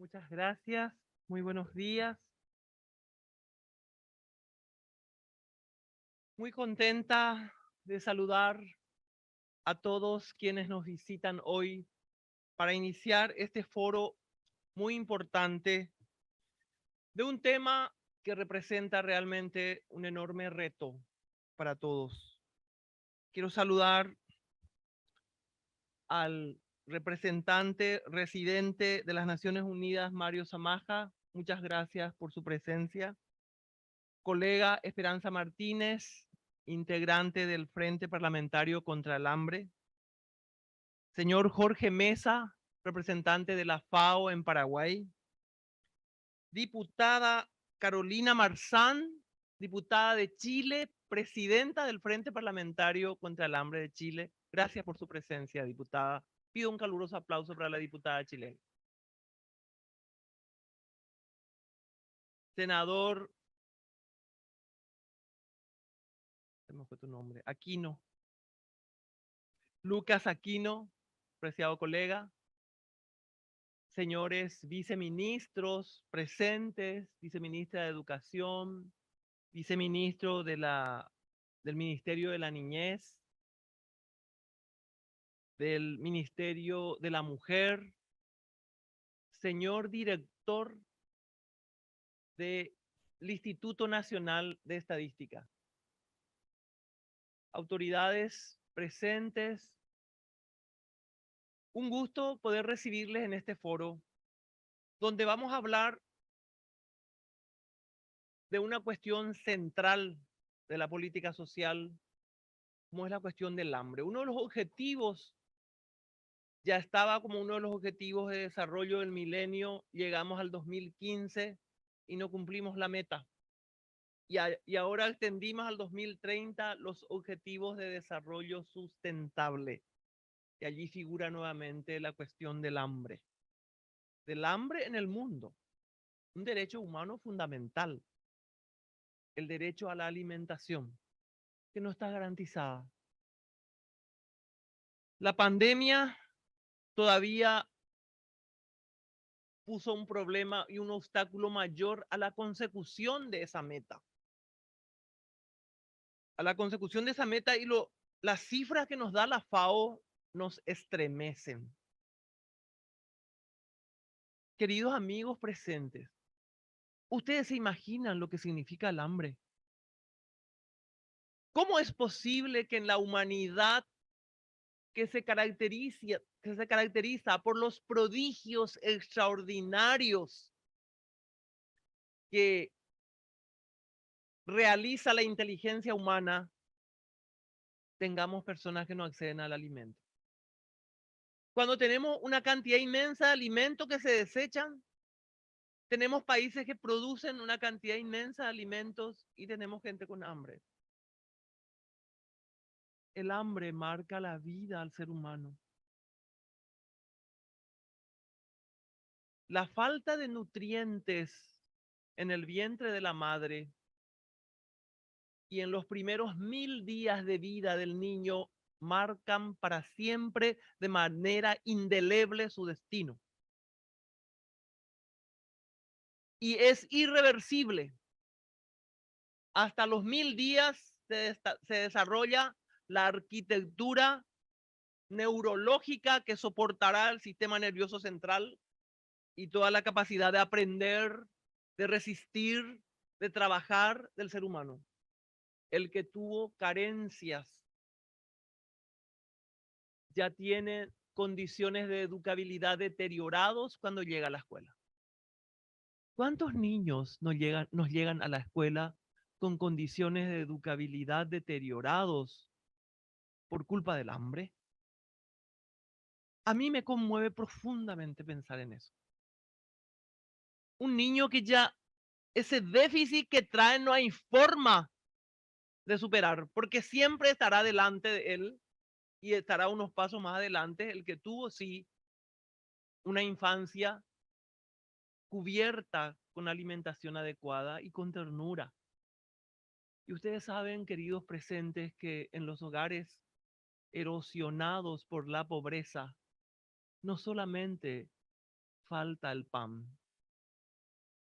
Muchas gracias. Muy buenos días. Muy contenta de saludar a todos quienes nos visitan hoy para iniciar este foro muy importante de un tema que representa realmente un enorme reto para todos. Quiero saludar al representante residente de las Naciones Unidas, Mario Zamaja. Muchas gracias por su presencia. Colega Esperanza Martínez, integrante del Frente Parlamentario contra el Hambre. Señor Jorge Mesa, representante de la FAO en Paraguay. Diputada Carolina Marzán, diputada de Chile, presidenta del Frente Parlamentario contra el Hambre de Chile. Gracias por su presencia, diputada. Pido un caluroso aplauso para la diputada chilena. Senador, se me fue tu nombre, Aquino. Lucas Aquino, apreciado colega. Señores viceministros presentes, viceministra de Educación, viceministro del Ministerio de la Niñez, del Ministerio de la Mujer, señor director del Instituto Nacional de Estadística, autoridades presentes. Un gusto poder recibirles en este foro, donde vamos a hablar de una cuestión central de la política social, como es la cuestión del hambre. Uno de los objetivos ya estaba como uno de los objetivos de desarrollo del milenio, llegamos al 2015 y no cumplimos la meta. Y ahora extendimos al 2030 los objetivos de desarrollo sustentable. Y allí figura nuevamente la cuestión del hambre en el mundo, un derecho humano fundamental, el derecho a la alimentación, que no está garantizada. La pandemia todavía puso un problema y un obstáculo mayor a la consecución de esa meta. A la consecución de esa meta y las cifras que nos da la FAO nos estremecen. Queridos amigos presentes, ¿ustedes se imaginan lo que significa el hambre? ¿Cómo es posible que en la humanidad que se caracteriza por los prodigios extraordinarios que realiza la inteligencia humana, tengamos personas que no acceden al alimento? Cuando tenemos una cantidad inmensa de alimentos que se desechan, tenemos países que producen una cantidad inmensa de alimentos y tenemos gente con hambre. El hambre marca la vida al ser humano. La falta de nutrientes en el vientre de la madre y en los primeros 1000 días de vida del niño marcan para siempre de manera indeleble su destino. Y es irreversible. Hasta los 1000 días se desarrolla la arquitectura neurológica que soportará el sistema nervioso central y toda la capacidad de aprender, de resistir, de trabajar del ser humano. El que tuvo carencias ya tiene condiciones de educabilidad deteriorados cuando llega a la escuela. ¿Cuántos niños nos llegan a la escuela con condiciones de educabilidad deteriorados por culpa del hambre? A mí me conmueve profundamente pensar en eso. Un niño que ya ese déficit que trae no hay forma de superar, porque siempre estará delante de él y estará unos pasos más adelante el que tuvo, sí, una infancia cubierta con alimentación adecuada y con ternura. Y ustedes saben, queridos presentes, que en los hogares erosionados por la pobreza, no solamente falta el pan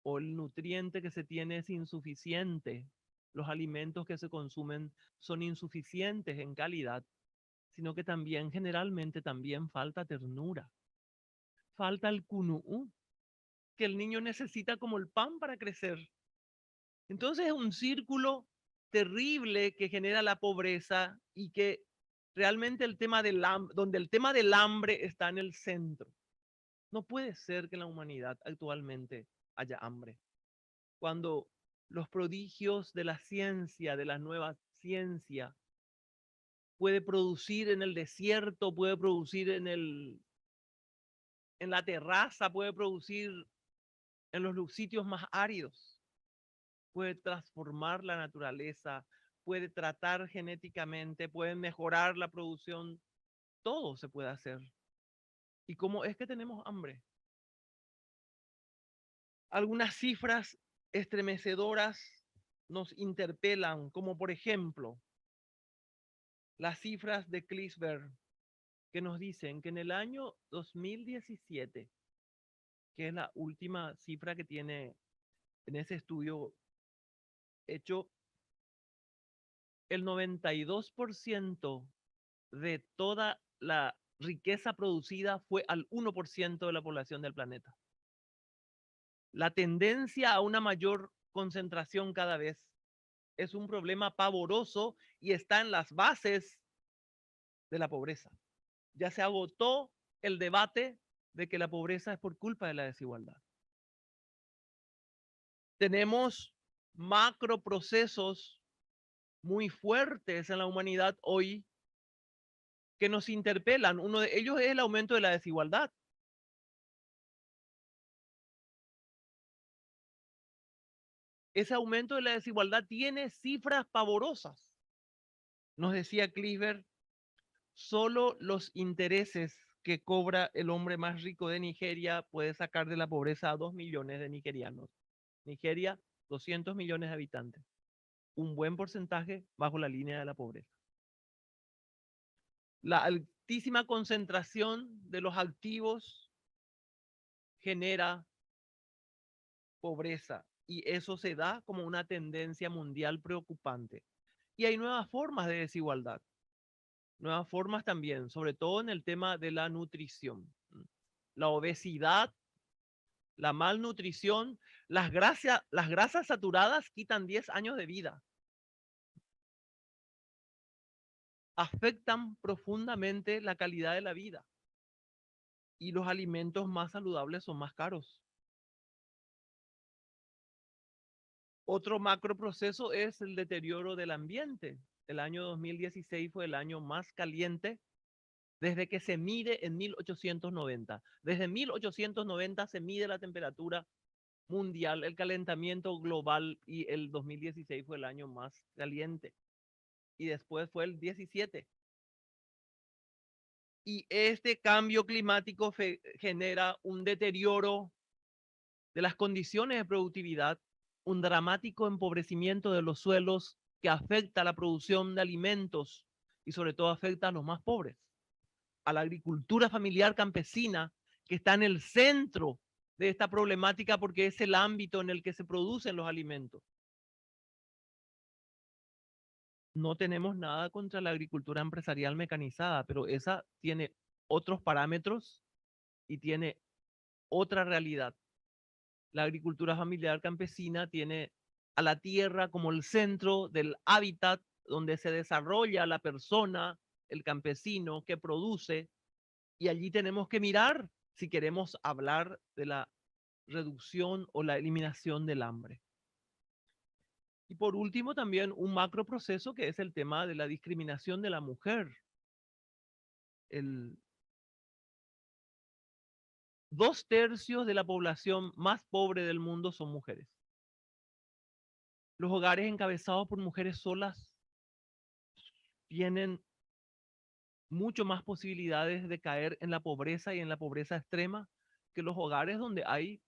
o el nutriente que se tiene es insuficiente, los alimentos que se consumen son insuficientes en calidad, sino que también generalmente también falta ternura, falta el cunuú, que el niño necesita como el pan para crecer. Entonces es un círculo terrible que genera la pobreza y que realmente el tema del hambre, donde el tema del hambre está en el centro. No puede ser que en la humanidad actualmente haya hambre. Cuando los prodigios de la ciencia, de la nueva ciencia, puede producir en el desierto, puede producir en la terraza, puede producir en los sitios más áridos, puede transformar la naturaleza, puede tratar genéticamente, puede mejorar la producción, todo se puede hacer. ¿Y cómo es que tenemos hambre? Algunas cifras estremecedoras nos interpelan, como por ejemplo las cifras de Klisberg, que nos dicen que en el año 2017, que es la última cifra que tiene en ese estudio hecho, el 92% de toda la riqueza producida fue al 1% de la población del planeta. La tendencia a una mayor concentración cada vez es un problema pavoroso y está en las bases de la pobreza. Ya se agotó el debate de que la pobreza es por culpa de la desigualdad. Tenemos macro procesos muy fuertes en la humanidad hoy que nos interpelan. Uno de ellos es el aumento de la desigualdad. Ese aumento de la desigualdad tiene cifras pavorosas. Nos decía Klisberg, solo los intereses que cobra el hombre más rico de Nigeria puede sacar de la pobreza a 2 millones de nigerianos. Nigeria, 200 millones de habitantes. Un buen porcentaje bajo la línea de la pobreza. La altísima concentración de los activos genera pobreza y eso se da como una tendencia mundial preocupante. Y hay nuevas formas de desigualdad, nuevas formas también, sobre todo en el tema de la nutrición. La obesidad, la malnutrición, las grasas saturadas quitan 10 años de vida. Afectan profundamente la calidad de la vida y los alimentos más saludables son más caros. Otro macro proceso es el deterioro del ambiente. El año 2016 fue el año más caliente desde que se mide en 1890. Desde 1890 se mide la temperatura mundial, el calentamiento global, y el 2016 fue el año más caliente. Y después fue el 17. Y este cambio climático genera un deterioro de las condiciones de productividad, un dramático empobrecimiento de los suelos que afecta a la producción de alimentos y sobre todo afecta a los más pobres, a la agricultura familiar campesina que está en el centro de esta problemática porque es el ámbito en el que se producen los alimentos. No tenemos nada contra la agricultura empresarial mecanizada, pero esa tiene otros parámetros y tiene otra realidad. La agricultura familiar campesina tiene a la tierra como el centro del hábitat donde se desarrolla la persona, el campesino que produce, y allí tenemos que mirar si queremos hablar de la reducción o la eliminación del hambre. Y por último, también un macro proceso que es el tema de la discriminación de la mujer. El 2/3 de la población más pobre del mundo son mujeres. Los hogares encabezados por mujeres solas tienen mucho más posibilidades de caer en la pobreza y en la pobreza extrema que los hogares donde hay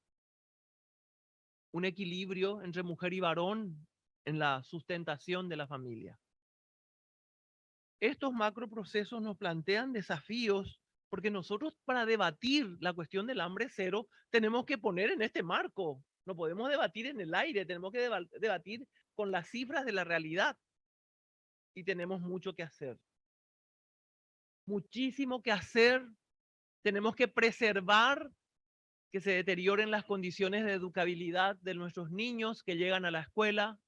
un equilibrio entre mujer y varón en la sustentación de la familia. Estos macroprocesos nos plantean desafíos Porque nosotros para debatir la cuestión del hambre cero tenemos que poner en este marco. No podemos debatir en el aire, tenemos que debatir con las cifras de la realidad. Y tenemos mucho que hacer. Muchísimo que hacer. Tenemos que preservar que se deterioren las condiciones de educabilidad de nuestros niños que llegan a la escuela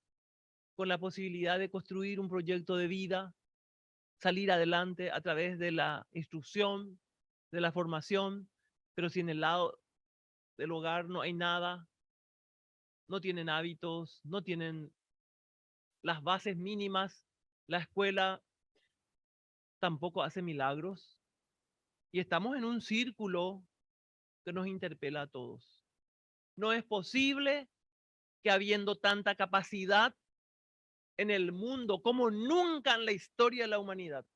con la posibilidad de construir un proyecto de vida, salir adelante a través de la instrucción, de la formación, pero si en el lado del hogar no hay nada, no tienen hábitos, no tienen las bases mínimas, la escuela tampoco hace milagros y estamos en un círculo que nos interpela a todos. No es posible que habiendo tanta capacidad en el mundo como nunca en la historia de la humanidad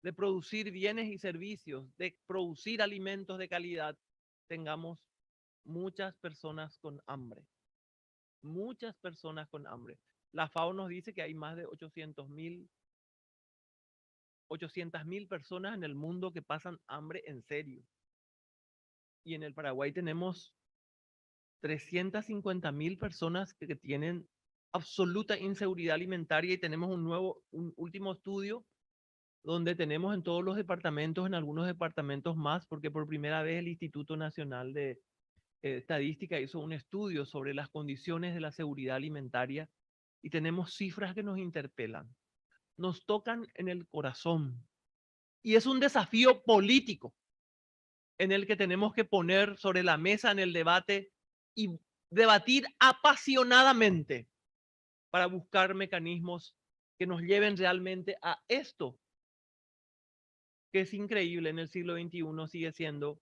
de producir bienes y servicios, de producir alimentos de calidad, tengamos muchas personas con hambre. Muchas personas con hambre. La FAO nos dice que hay más de 800.000 personas en el mundo que pasan hambre en serio. Y en el Paraguay tenemos 350.000 personas que tienen absoluta inseguridad alimentaria y tenemos un último estudio donde tenemos en todos los departamentos, en algunos departamentos más, porque por primera vez el Instituto Nacional de Estadística hizo un estudio sobre las condiciones de la seguridad alimentaria y tenemos cifras que nos interpelan, nos tocan en el corazón. Y es un desafío político en el que tenemos que poner sobre la mesa en el debate y debatir apasionadamente para buscar mecanismos que nos lleven realmente a esto, que es increíble en el siglo XXI, sigue siendo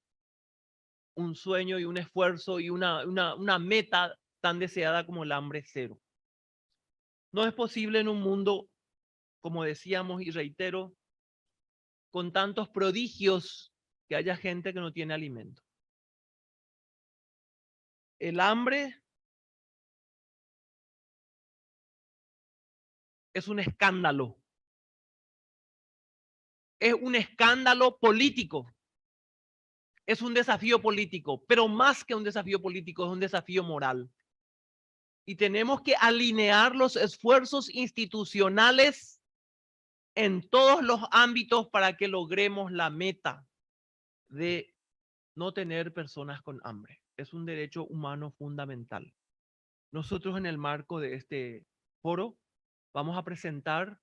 un sueño y un esfuerzo y una meta tan deseada como el hambre cero. No es posible en un mundo, como decíamos y reitero, con tantos prodigios que haya gente que no tiene alimento. El hambre es un escándalo. Es un escándalo político. Es un desafío político, pero más que un desafío político, es un desafío moral. Y tenemos que alinear los esfuerzos institucionales en todos los ámbitos para que logremos la meta de no tener personas con hambre. Es un derecho humano fundamental. Nosotros en el marco de este foro vamos a presentar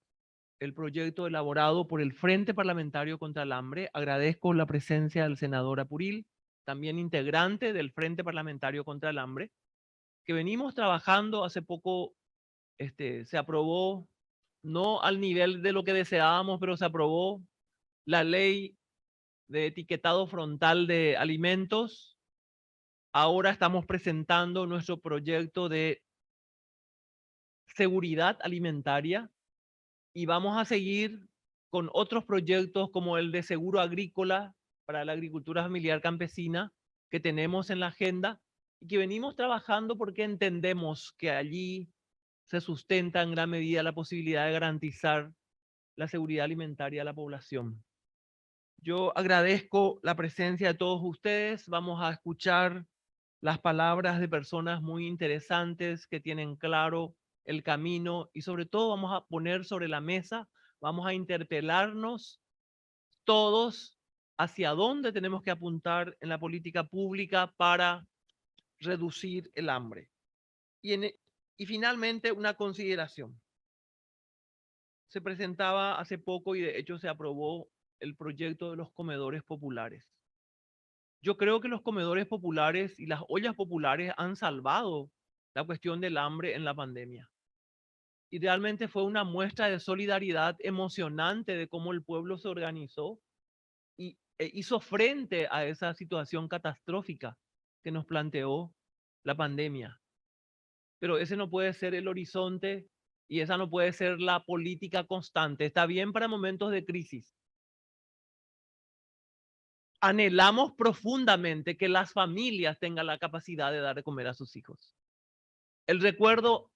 el proyecto elaborado por el Frente Parlamentario contra el Hambre. Agradezco la presencia del senador Apuril, también integrante del Frente Parlamentario contra el Hambre, que venimos trabajando hace poco, se aprobó, no al nivel de lo que deseábamos, pero se aprobó la ley de etiquetado frontal de alimentos. Ahora estamos presentando nuestro proyecto de seguridad alimentaria y vamos a seguir con otros proyectos como el de seguro agrícola para la agricultura familiar campesina que tenemos en la agenda y que venimos trabajando porque entendemos que allí se sustenta en gran medida la posibilidad de garantizar la seguridad alimentaria a la población. Yo agradezco la presencia de todos ustedes. Vamos a escuchar las palabras de personas muy interesantes que tienen claro el camino y sobre todo vamos a poner sobre la mesa, vamos a interpelarnos todos hacia dónde tenemos que apuntar en la política pública para reducir el hambre. Y finalmente una consideración. Se presentaba hace poco y de hecho se aprobó el proyecto de los comedores populares. Yo creo que los comedores populares y las ollas populares han salvado la cuestión del hambre en la pandemia. Y realmente fue una muestra de solidaridad emocionante de cómo el pueblo se organizó e hizo frente a esa situación catastrófica que nos planteó la pandemia. Pero ese no puede ser el horizonte y esa no puede ser la política constante. Está bien para momentos de crisis. Anhelamos profundamente que las familias tengan la capacidad de dar de comer a sus hijos. El recuerdo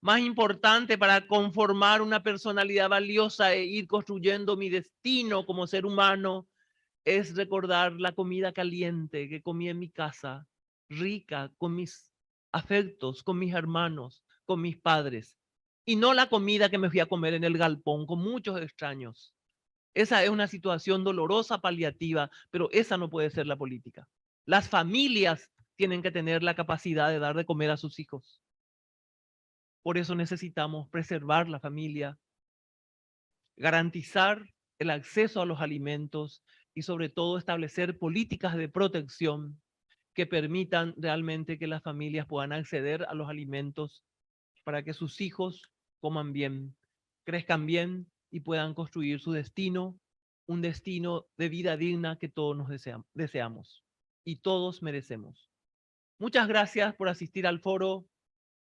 más importante para conformar una personalidad valiosa e ir construyendo mi destino como ser humano es recordar la comida caliente que comí en mi casa, rica, con mis afectos, con mis hermanos, con mis padres, y no la comida que me fui a comer en el galpón con muchos extraños. Esa es una situación dolorosa, paliativa, pero esa no puede ser la política. Las familias tienen que tener la capacidad de dar de comer a sus hijos. Por eso necesitamos preservar la familia, garantizar el acceso a los alimentos y sobre todo establecer políticas de protección que permitan realmente que las familias puedan acceder a los alimentos para que sus hijos coman bien, crezcan bien y puedan construir su destino, un destino de vida digna que todos nos deseamos y todos merecemos. Muchas gracias por asistir al foro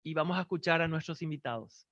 y vamos a escuchar a nuestros invitados.